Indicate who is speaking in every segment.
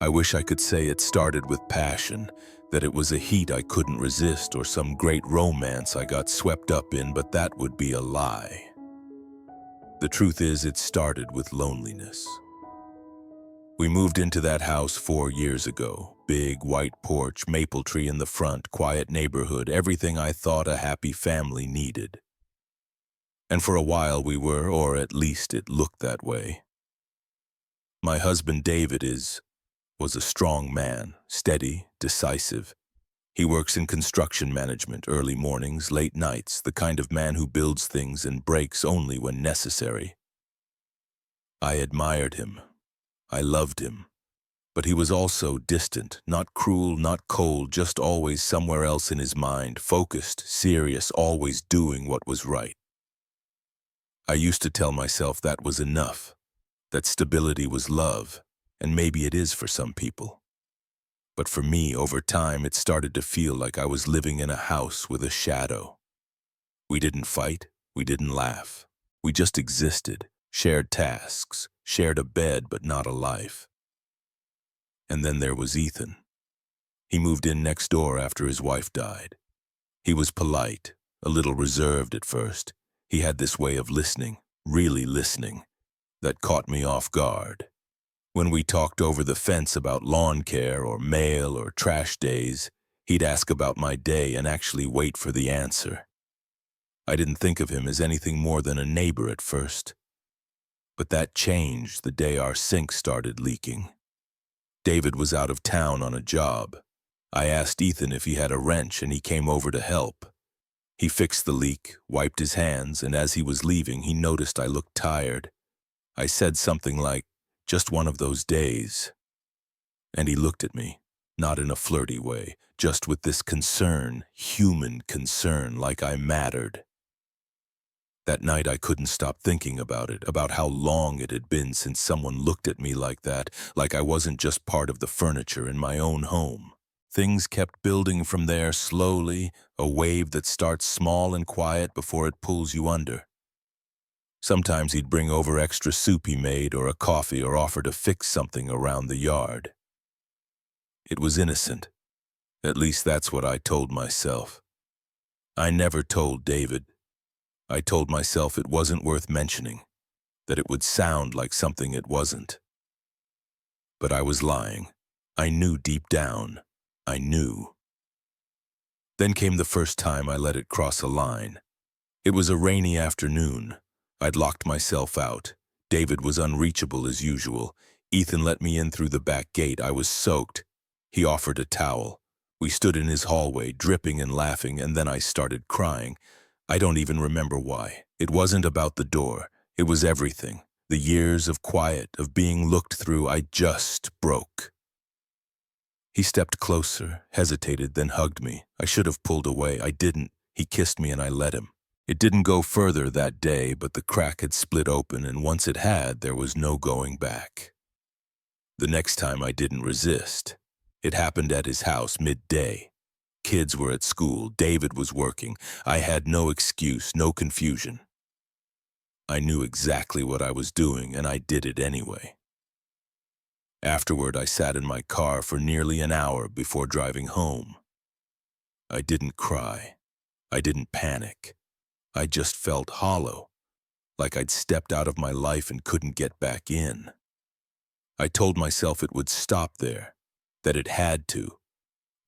Speaker 1: I wish I could say it started with passion, that it was a heat I couldn't resist or some great romance I got swept up in, but that would be a lie. The truth is, it started with loneliness. We moved into that house 4 years ago. Big, white porch, maple tree in the front, quiet neighborhood, everything I thought a happy family needed. And for a while we were, or at least it looked that way. My husband David was a strong man, steady, decisive. He works in construction management, early mornings, late nights, the kind of man who builds things and breaks only when necessary. I admired him. I loved him. But he was also distant, not cruel, not cold, just always somewhere else in his mind, focused, serious, always doing what was right. I used to tell myself that was enough, that stability was love, and maybe it is for some people. But for me, over time, it started to feel like I was living in a house with a shadow. We didn't fight, we didn't laugh. We just existed, shared tasks, shared a bed but not a life. And then there was Ethan. He moved in next door after his wife died. He was polite, a little reserved at first. He had this way of listening, really listening, that caught me off guard. When we talked over the fence about lawn care or mail or trash days, he'd ask about my day and actually wait for the answer. I didn't think of him as anything more than a neighbor at first. But that changed the day our sink started leaking. David was out of town on a job. I asked Ethan if he had a wrench and he came over to help. He fixed the leak, wiped his hands, and as he was leaving, he noticed I looked tired. I said something like, "Just one of those days." And he looked at me, not in a flirty way, just with this concern, human concern, like I mattered. That night I couldn't stop thinking about it, about how long it had been since someone looked at me like that, like I wasn't just part of the furniture in my own home. Things kept building from there slowly, a wave that starts small and quiet before it pulls you under. Sometimes he'd bring over extra soup he made or a coffee or offer to fix something around the yard. It was innocent. At least that's what I told myself. I never told David. I told myself it wasn't worth mentioning, that it would sound like something it wasn't. But I was lying. I knew deep down. I knew. Then came the first time I let it cross a line. It was a rainy afternoon. I'd locked myself out. David was unreachable as usual. Ethan let me in through the back gate. I was soaked. He offered a towel. We stood in his hallway, dripping and laughing, and then I started crying. I don't even remember why. It wasn't about the door. It was everything. The years of quiet, of being looked through. I just broke. He stepped closer, hesitated, then hugged me. I should have pulled away. I didn't. He kissed me and I let him. It didn't go further that day, but the crack had split open, and once it had, there was no going back. The next time I didn't resist. It happened at his house midday. Kids were at school. David was working. I had no excuse, no confusion. I knew exactly what I was doing, and I did it anyway. Afterward, I sat in my car for nearly an hour before driving home. I didn't cry. I didn't panic. I just felt hollow, like I'd stepped out of my life and couldn't get back in. I told myself it would stop there, that it had to,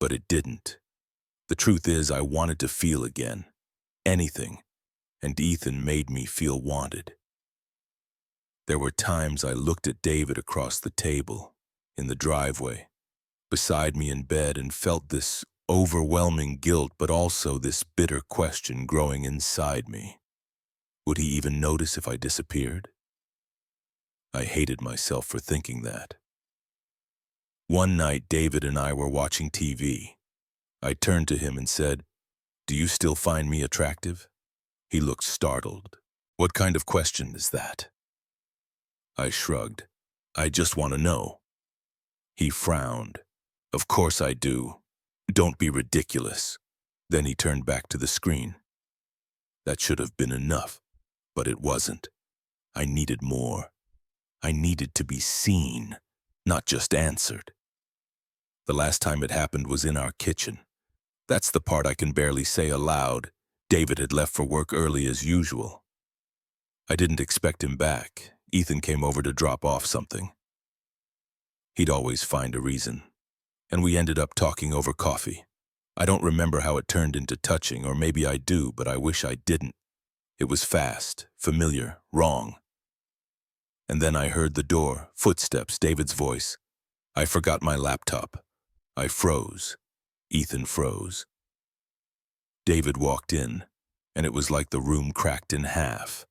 Speaker 1: but it didn't. The truth is, I wanted to feel again, anything, and Ethan made me feel wanted. There were times I looked at David across the table, in the driveway, beside me in bed, and felt this overwhelming guilt, but also this bitter question growing inside me. Would he even notice if I disappeared? I hated myself for thinking that. One night, David and I were watching TV. I turned to him and said, "Do you still find me attractive?" He looked startled. "What kind of question is that?" I shrugged. "I just want to know." He frowned. "Of course I do. Don't be ridiculous." Then he turned back to the screen. That should have been enough, but it wasn't. I needed more. I needed to be seen, not just answered. The last time it happened was in our kitchen. That's the part I can barely say aloud. David had left for work early as usual. I didn't expect him back. Ethan came over to drop off something. He'd always find a reason. And we ended up talking over coffee. I don't remember how it turned into touching, or maybe I do, but I wish I didn't. It was fast, familiar, wrong. And then I heard the door, footsteps, David's voice. I forgot my laptop. I froze. Ethan froze. David walked in, and it was like the room cracked in half.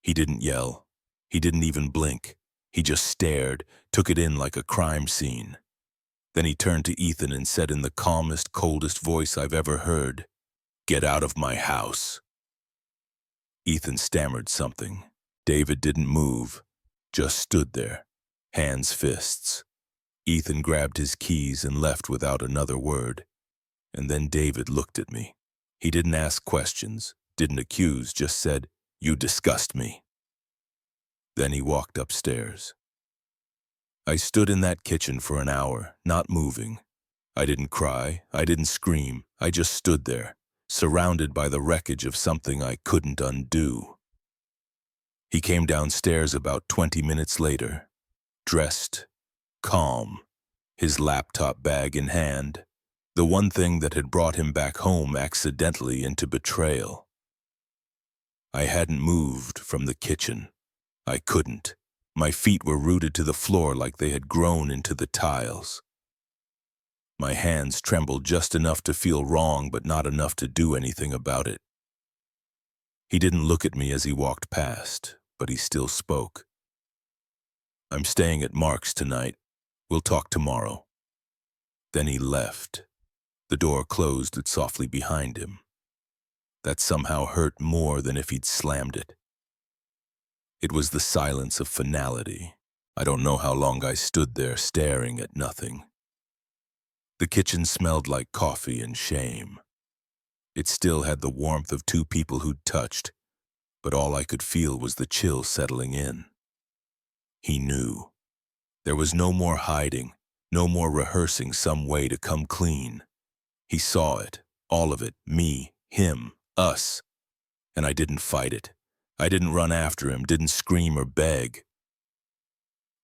Speaker 1: He didn't yell. He didn't even blink. He just stared, took it in like a crime scene. Then he turned to Ethan and said in the calmest, coldest voice I've ever heard, "Get out of my house." Ethan stammered something. David didn't move, just stood there, hands fists. Ethan grabbed his keys and left without another word. And then David looked at me. He didn't ask questions, didn't accuse, just said, "You disgust me." Then he walked upstairs. I stood in that kitchen for an hour, not moving. I didn't cry, I didn't scream, I just stood there, surrounded by the wreckage of something I couldn't undo. He came downstairs about 20 minutes later, dressed, calm, his laptop bag in hand, the one thing that had brought him back home accidentally into betrayal. I hadn't moved from the kitchen. I couldn't. My feet were rooted to the floor like they had grown into the tiles. My hands trembled just enough to feel wrong, but not enough to do anything about it. He didn't look at me as he walked past, but he still spoke. "I'm staying at Mark's tonight. We'll talk tomorrow." Then he left. The door closed it softly behind him. That somehow hurt more than if he'd slammed it. It was the silence of finality. I don't know how long I stood there staring at nothing. The kitchen smelled like coffee and shame. It still had the warmth of two people who'd touched, but all I could feel was the chill settling in. He knew. There was no more hiding, no more rehearsing some way to come clean. He saw it, all of it, me, him, us, and I didn't fight it. I didn't run after him, didn't scream or beg.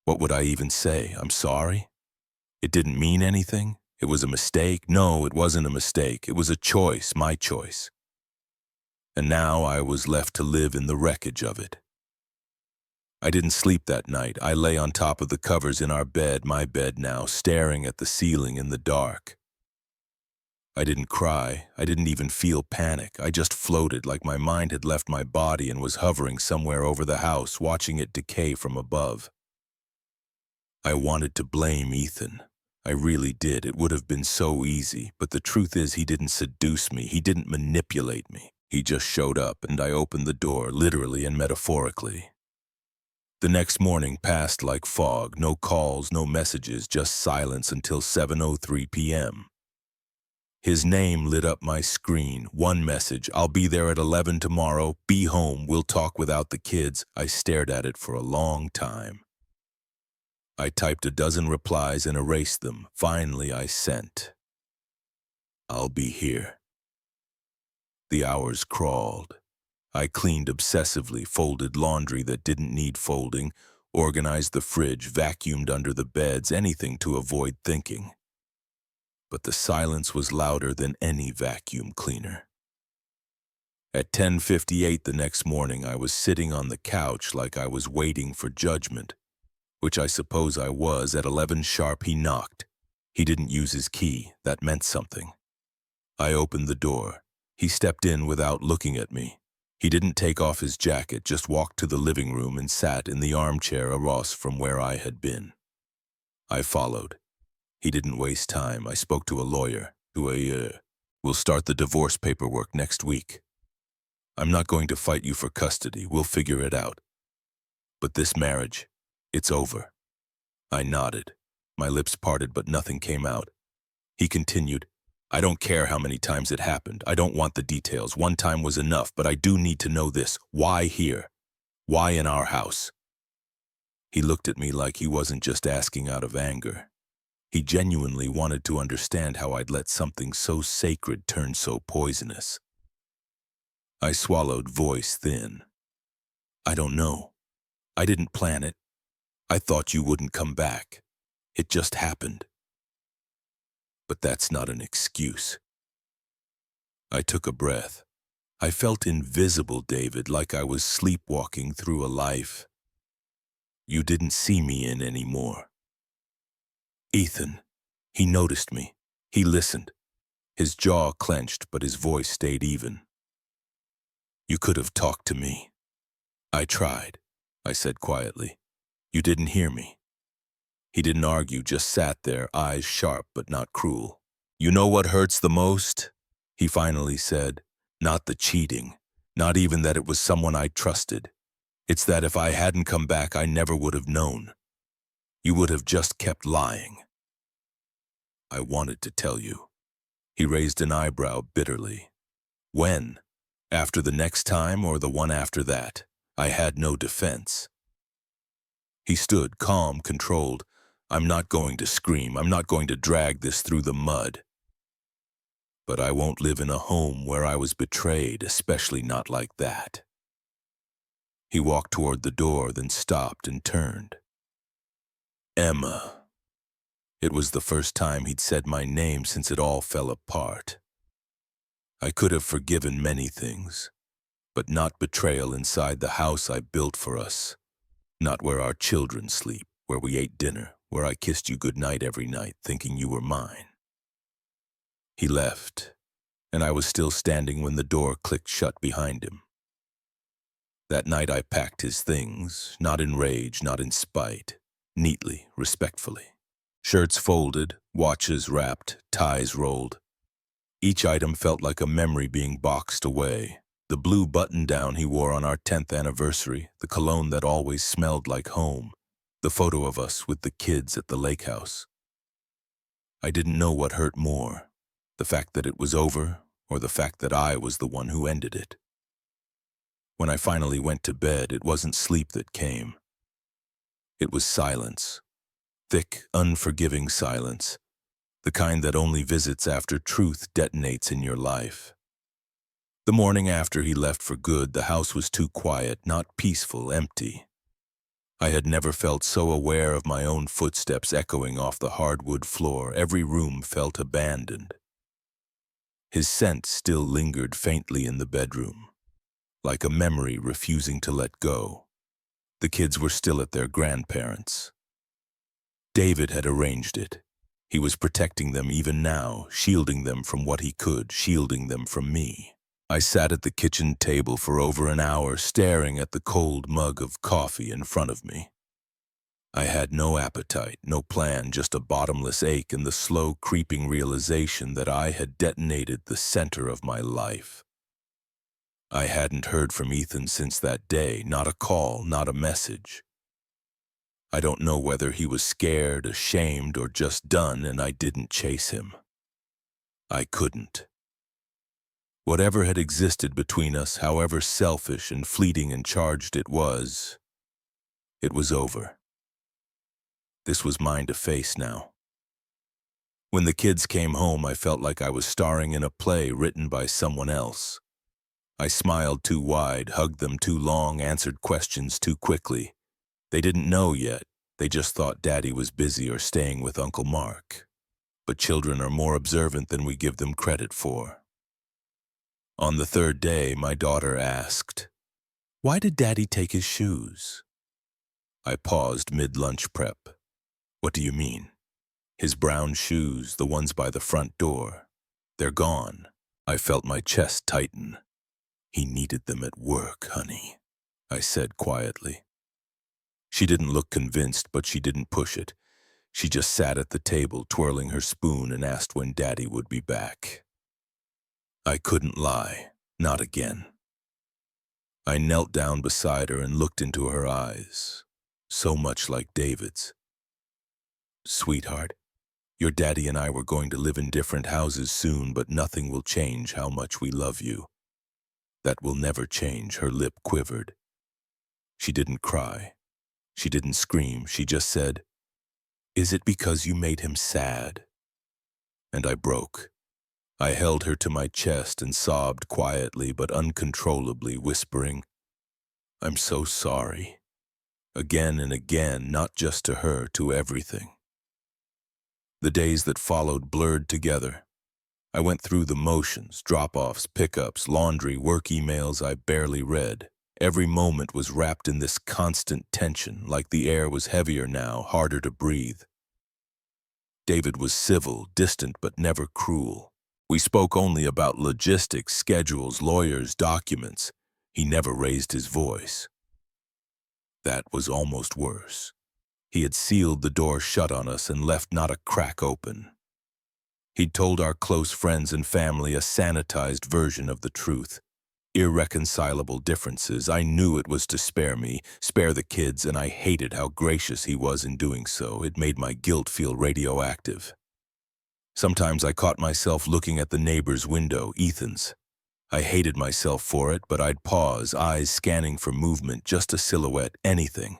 Speaker 1: What would I even say? I'm sorry? It didn't mean anything? It was a mistake? No, it wasn't a mistake. It was a choice, my choice. And now I was left to live in the wreckage of it. I didn't sleep that night. I lay on top of the covers in our bed, my bed now, staring at the ceiling in the dark. I didn't cry. I didn't even feel panic. I just floated like my mind had left my body and was hovering somewhere over the house, watching it decay from above. I wanted to blame Ethan. I really did. It would have been so easy, but the truth is he didn't seduce me. He didn't manipulate me. He just showed up, and I opened the door, literally and metaphorically. The next morning passed like fog. No calls, no messages, just silence until 7:03 p.m. His name lit up my screen. One message, "I'll be there at 11 tomorrow. Be home. We'll talk without the kids." I stared at it for a long time. I typed a dozen replies and erased them. Finally, I sent, "I'll be here." The hours crawled. I cleaned obsessively, folded laundry that didn't need folding, organized the fridge, vacuumed under the beds, anything to avoid thinking. But the silence was louder than any vacuum cleaner. At 10:58 the next morning, I was sitting on the couch like I was waiting for judgment, which I suppose I was. At 11 sharp, he knocked. He didn't use his key. That meant something. I opened the door. He stepped in without looking at me. He didn't take off his jacket, just walked to the living room and sat in the armchair across from where I had been. I followed. He didn't waste time. I spoke to a lawyer. We'll start the divorce paperwork next week. I'm not going to fight you for custody. We'll figure it out. But this marriage, it's over. I nodded. My lips parted, but nothing came out. He continued, "I don't care how many times it happened. I don't want the details. One time was enough, but I do need to know this. Why here? Why in our house?" He looked at me like he wasn't just asking out of anger. He genuinely wanted to understand how I'd let something so sacred turn so poisonous. I swallowed, voice thin. I don't know. I didn't plan it. I thought you wouldn't come back. It just happened. But that's not an excuse. I took a breath. I felt invisible, David, like I was sleepwalking through a life you didn't see me in anymore. Ethan, he noticed me. He listened. His jaw clenched, but his voice stayed even. You could have talked to me. I tried, I said quietly. You didn't hear me. He didn't argue, just sat there, eyes sharp but not cruel. You know what hurts the most? He finally said. Not the cheating, not even that it was someone I trusted. It's that if I hadn't come back, I never would have known. You would have just kept lying. I wanted to tell you. He raised an eyebrow bitterly. When? After the next time or the one after that? I had no defense. He stood, calm, controlled. I'm not going to scream. I'm not going to drag this through the mud. But I won't live in a home where I was betrayed, especially not like that. He walked toward the door, then stopped and turned. Emma. It was the first time he'd said my name since it all fell apart. I could have forgiven many things, but not betrayal inside the house I built for us. Not where our children sleep, where we ate dinner, where I kissed you goodnight every night, thinking you were mine. He left, and I was still standing when the door clicked shut behind him. That night I packed his things, not in rage, not in spite, neatly, respectfully. Shirts folded, watches wrapped, ties rolled. Each item felt like a memory being boxed away. The blue button-down he wore on our 10th anniversary, the cologne that always smelled like home, the photo of us with the kids at the lake house. I didn't know what hurt more, the fact that it was over or the fact that I was the one who ended it. When I finally went to bed, it wasn't sleep that came. It was silence. Thick, unforgiving silence. The kind that only visits after truth detonates in your life. The morning after he left for good, the house was too quiet, not peaceful, empty. I had never felt so aware of my own footsteps echoing off the hardwood floor. Every room felt abandoned. His scent still lingered faintly in the bedroom, like a memory refusing to let go. The kids were still at their grandparents'. David had arranged it. He was protecting them even now, shielding them from what he could, shielding them from me. I sat at the kitchen table for over an hour, staring at the cold mug of coffee in front of me. I had no appetite, no plan, just a bottomless ache and the slow creeping realization that I had detonated the center of my life. I hadn't heard from Ethan since that day, not a call, not a message. I don't know whether he was scared, ashamed, or just done, and I didn't chase him. I couldn't. Whatever had existed between us, however selfish and fleeting and charged it was over. This was mine to face now. When the kids came home, I felt like I was starring in a play written by someone else. I smiled too wide, hugged them too long, answered questions too quickly. They didn't know yet. They just thought Daddy was busy or staying with Uncle Mark. But children are more observant than we give them credit for. On the third day, my daughter asked, "Why did Daddy take his shoes?" I paused mid-lunch prep. What do you mean? His brown shoes, the ones by the front door. They're gone. I felt my chest tighten. He needed them at work, honey, I said quietly. She didn't look convinced, but she didn't push it. She just sat at the table, twirling her spoon, and asked when Daddy would be back. I couldn't lie, not again. I knelt down beside her and looked into her eyes, so much like David's. Sweetheart, your daddy and I were going to live in different houses soon, but nothing will change how much we love you. That will never change. Her lip quivered. She didn't cry. She didn't scream. She just said, Is it because you made him sad? And I broke. I held her to my chest and sobbed quietly but uncontrollably, whispering, I'm so sorry. Again and again, not just to her, to everything. The days that followed blurred together. I went through the motions, drop-offs, pickups, laundry, work emails I barely read. Every moment was wrapped in this constant tension, like the air was heavier now, harder to breathe. David was civil, distant, but never cruel. We spoke only about logistics, schedules, lawyers, documents. He never raised his voice. That was almost worse. He had sealed the door shut on us and left not a crack open. He'd told our close friends and family a sanitized version of the truth. Irreconcilable differences. I knew it was to spare me, spare the kids, and I hated how gracious he was in doing so. It made my guilt feel radioactive. Sometimes I caught myself looking at the neighbor's window, Ethan's. I hated myself for it, but I'd pause, eyes scanning for movement, just a silhouette, anything.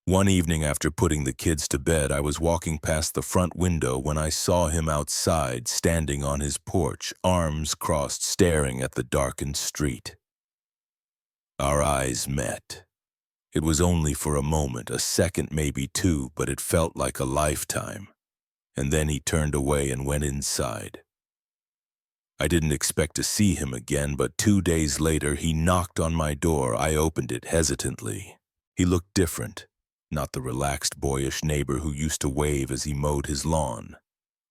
Speaker 1: One evening after putting the kids to bed, I was walking past the front window when I saw him outside, standing on his porch, arms crossed, staring at the darkened street. Our eyes met. It was only for a moment, a second, maybe two, but it felt like a lifetime. And then he turned away and went inside. I didn't expect to see him again, but 2 days later he knocked on my door. I opened it hesitantly. He looked different. Not the relaxed, boyish neighbor who used to wave as he mowed his lawn.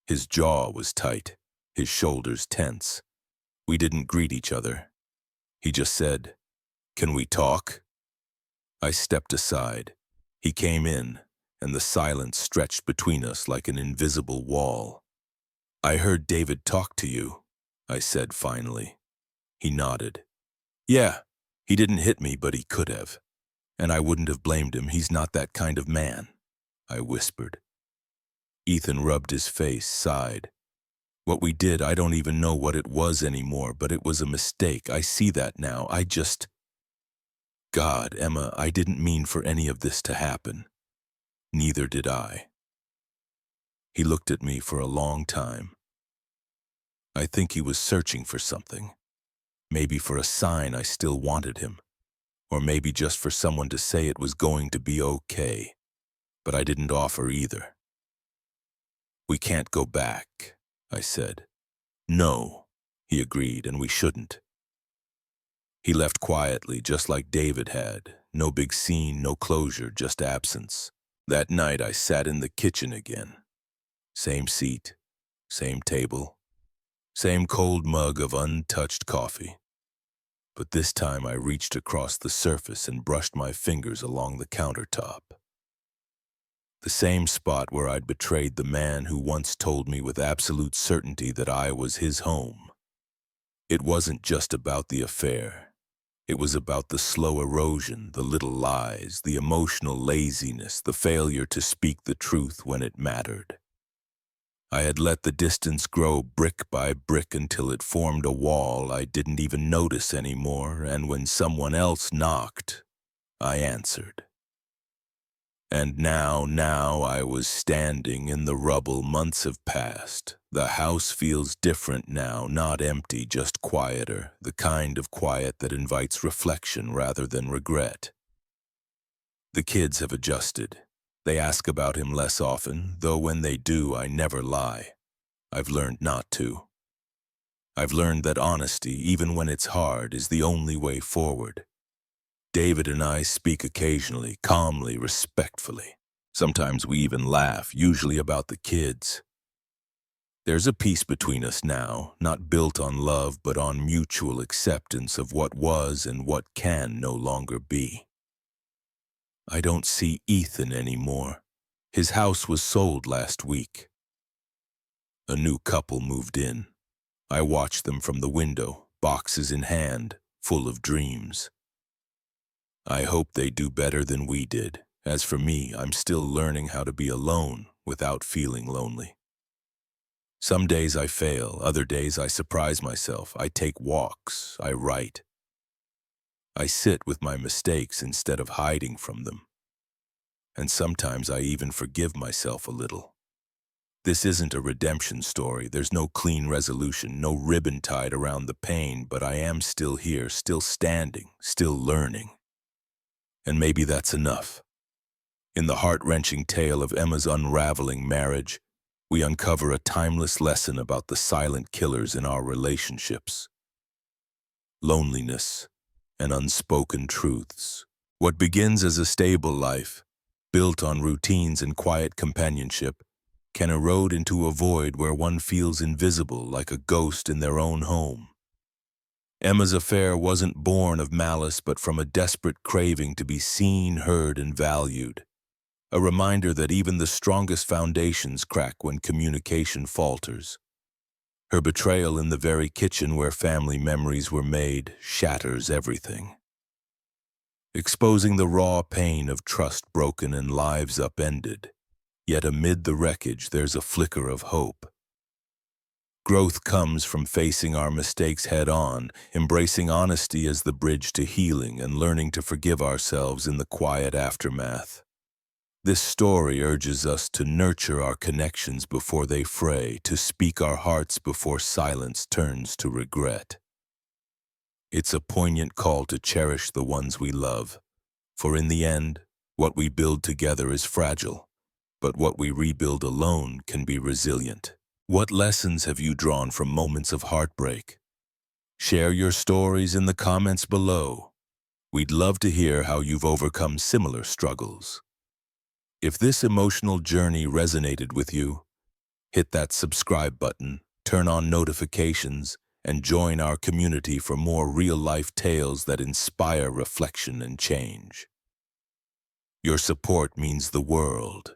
Speaker 1: His jaw was tight, his shoulders tense. We didn't greet each other. He just said, "Can we talk?" I stepped aside. He came in, and the silence stretched between us like an invisible wall. "I heard David talk to you," I said finally. He nodded. "Yeah, he didn't hit me, but he could have. And I wouldn't have blamed him. He's not that kind of man," I whispered. Ethan rubbed his face, sighed. "What we did, I don't even know what it was anymore, but it was a mistake. I see that now. God, Emma, I didn't mean for any of this to happen." "Neither did I." He looked at me for a long time. I think he was searching for something. Maybe for a sign I still wanted him. Or maybe just for someone to say it was going to be okay. But I didn't offer either. "We can't go back," I said. "No," he agreed, "and we shouldn't." He left quietly, just like David had. No big scene, no closure, just absence. That night I sat in the kitchen again. Same seat, same table, same cold mug of untouched coffee. But this time I reached across the surface and brushed my fingers along the countertop. The same spot where I'd betrayed the man who once told me with absolute certainty that I was his home. It wasn't just about the affair. It was about the slow erosion, the little lies, the emotional laziness, the failure to speak the truth when it mattered. I had let the distance grow brick by brick until it formed a wall I didn't even notice anymore, and when someone else knocked, I answered. And now I was standing in the rubble. Months have passed. The house feels different now, not empty, just quieter, the kind of quiet that invites reflection rather than regret. The kids have adjusted. They ask about him less often, though when they do, I never lie. I've learned not to. I've learned that honesty, even when it's hard, is the only way forward. David and I speak occasionally, calmly, respectfully. Sometimes we even laugh, usually about the kids. There's a peace between us now, not built on love, but on mutual acceptance of what was and what can no longer be. I don't see Ethan anymore. His house was sold last week. A new couple moved in. I watched them from the window, boxes in hand, full of dreams. I hope they do better than we did. As for me, I'm still learning how to be alone without feeling lonely. Some days I fail, other days I surprise myself. I take walks, I write. I sit with my mistakes instead of hiding from them. and sometimes I even forgive myself a little. This isn't a redemption story. There's no clean resolution, no ribbon tied around the pain, but I am still here, still standing, still learning. And maybe that's enough. In the heart-wrenching tale of Emma's unraveling marriage, we uncover a timeless lesson about the silent killers in our relationships. Loneliness and unspoken truths. What begins as a stable life, built on routines and quiet companionship, can erode into a void where one feels invisible like a ghost in their own home. Emma's affair wasn't born of malice but from a desperate craving to be seen, heard, and valued. A reminder that even the strongest foundations crack when communication falters. Her betrayal in the very kitchen where family memories were made shatters everything, exposing the raw pain of trust broken and lives upended. Yet amid the wreckage, there's a flicker of hope. Growth comes from facing our mistakes head-on, embracing honesty as the bridge to healing, and learning to forgive ourselves in the quiet aftermath. This story urges us to nurture our connections before they fray, to speak our hearts before silence turns to regret. It's a poignant call to cherish the ones we love, for in the end, what we build together is fragile, but what we rebuild alone can be resilient. What lessons have you drawn from moments of heartbreak? Share your stories in the comments below. We'd love to hear how you've overcome similar struggles. If this emotional journey resonated with you, hit that subscribe button, turn on notifications, and join our community for more real-life tales that inspire reflection and change. Your support means the world.